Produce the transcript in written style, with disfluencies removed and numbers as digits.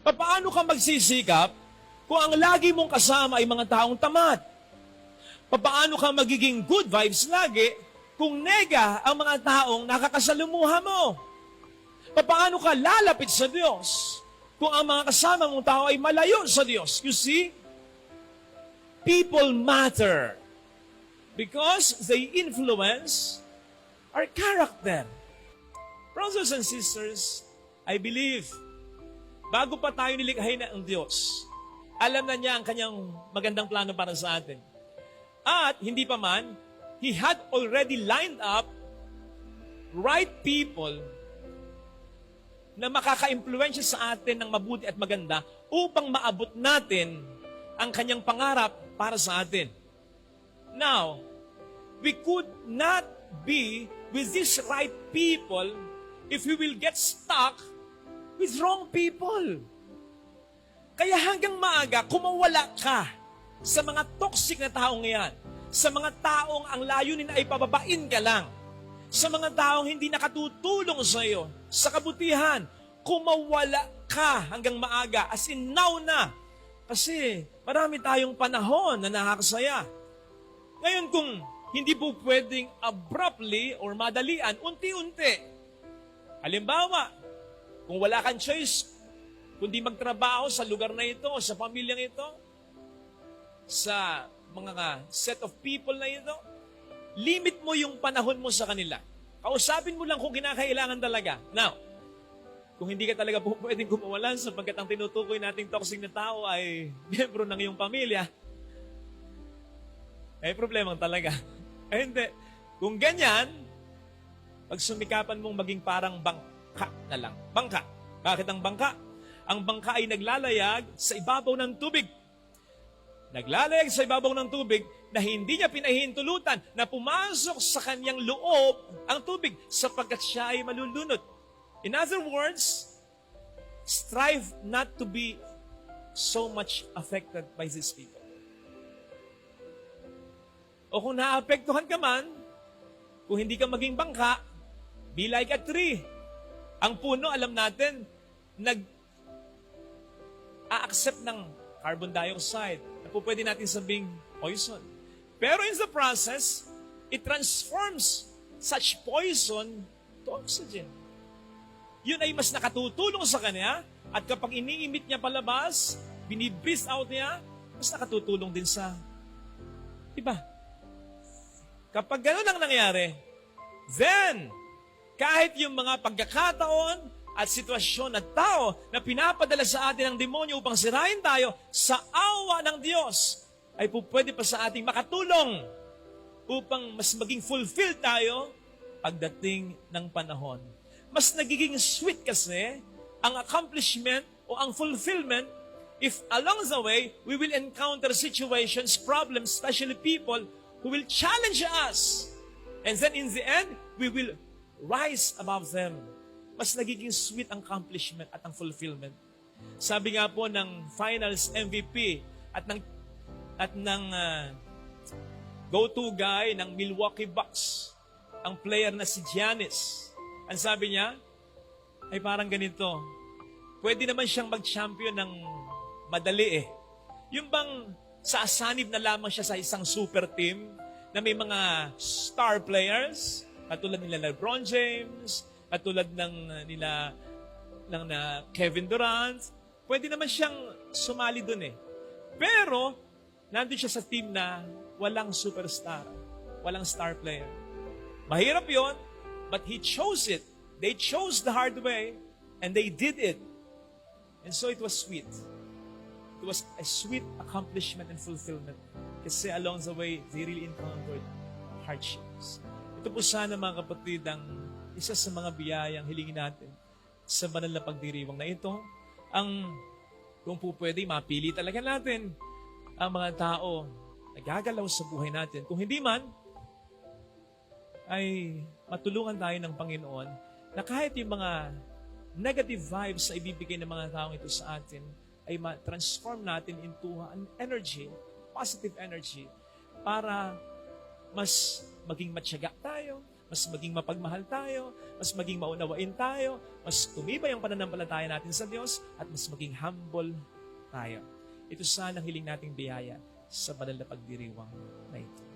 Paano ka magsisikap kung ang lagi mong kasama ay mga taong tamad? Paano ka magiging good vibes lagi kung nega ang mga taong nakakasalumuha mo? Paano ka lalapit sa Diyos kung ang mga kasama mong tao ay malayo sa Diyos? You see, people matter because they influence our character. Brothers and sisters, I believe, bago pa tayo nilikhain ng Diyos, alam na niya ang kanyang magandang plano para sa atin. At hindi pa man, He had already lined up right people na makaka-impluwensya sa atin ng mabuti at maganda upang maabot natin ang kanyang pangarap para sa atin. Now, we could not be with these right people if we will get stuck with wrong people. Kaya hanggang maaga, kumawala ka sa mga toxic na taong yan, sa mga taong ang layunin ay pababain ka lang, sa mga taong hindi nakatutulong sa iyo, sa kabutihan, kumawala ka hanggang maaga, as in now na. Kasi marami tayong panahon na nakakasaya. Ngayon kung hindi po pwedeng abruptly or madalian, unti-unti. Halimbawa, kung wala kang choice, kundi magtrabaho sa lugar na ito, sa pamilyang ito, sa mga set of people na ito, limit mo yung panahon mo sa kanila. Kausapin mo lang kung kinakailangan talaga. Now, kung hindi ka talaga po pwedeng kumawalan sapagkat ang tinutukoy nating toxic na tao ay miyembro ng iyong pamilya, ay problema talaga. Ay hindi. Kung ganyan, pagsumikapan mong maging parang bangka na lang. Bangka. Bakit ang bangka? Ang bangka ay naglalayag sa ibabaw ng tubig. Naglalayag sa ibabaw ng tubig na hindi niya pinahihintulutan na pumasok sa kanyang loob ang tubig sapagkat siya ay malulunod. In other words, strive not to be so much affected by these people. O kung naapektuhan ka man, kung hindi ka maging bangka, be like a tree. Ang puno, alam natin, nag-a-accept ng carbon dioxide na po pwede natin sabing poison. Pero in the process, it transforms such poison to oxygen. Yun ay mas nakatutulong sa kanya at kapag iniimit niya palabas, binibreathe out niya, mas nakatutulong din sa iba. Kapag gano'n ang nangyari, then, kahit yung mga pagkakataon at sitwasyon at tao na pinapadala sa atin ng demonyo upang sirain tayo, sa awa ng Diyos, ay po pwede pa sa ating makatulong upang mas maging fulfilled tayo pagdating ng panahon. Mas nagiging sweet kasi ang accomplishment o ang fulfillment if along the way, we will encounter situations, problems, especially people who will challenge us. And then in the end, we will rise above them. Mas nagiging sweet ang accomplishment at ang fulfillment. Sabi nga po ng finals MVP at ng go-to guy ng Milwaukee Bucks, ang player na si Giannis. Ang sabi niya, ay parang ganito, pwede naman siyang mag-champion ng madali eh. Yung bang sasanib na lamang siya sa isang super team na may mga star players, katulad nila LeBron James, katulad ng Kevin Durant, pwede naman siyang sumali dun eh. Pero, nandun siya sa team na walang superstar, walang star player. Mahirap yon, but he chose it. They chose the hard way, and they did it. And so it was sweet. It was a sweet accomplishment and fulfillment. Kasi along the way, they really encountered hardships. Ito po sana mga kapatid ang isa sa mga biyayang hilingin natin sa banal na pagdiriwang na ito. Kung po pwede, mapili talaga natin ang mga tao na gagalaw sa buhay natin. Kung hindi man, ay matulungan tayo ng Panginoon na kahit yung mga negative vibes na ibibigay ng mga taong ito sa atin, ay ma-transform natin into an energy, positive energy, para mas maging matyaga tayo, mas maging mapagmahal tayo, mas maging maunawain tayo, mas tumibay ang pananampalataya natin sa Diyos, at mas maging humble tayo. Ito sana ang hiling nating biyaya sa banal na pagdiriwang na ito.